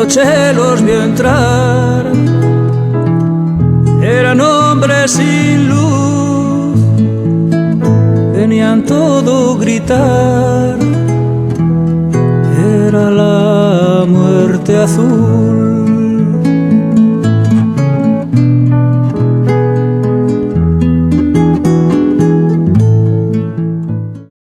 noche los vio entrar. Eran hombres sin luz, venían todo gritar. Era la muerte azul.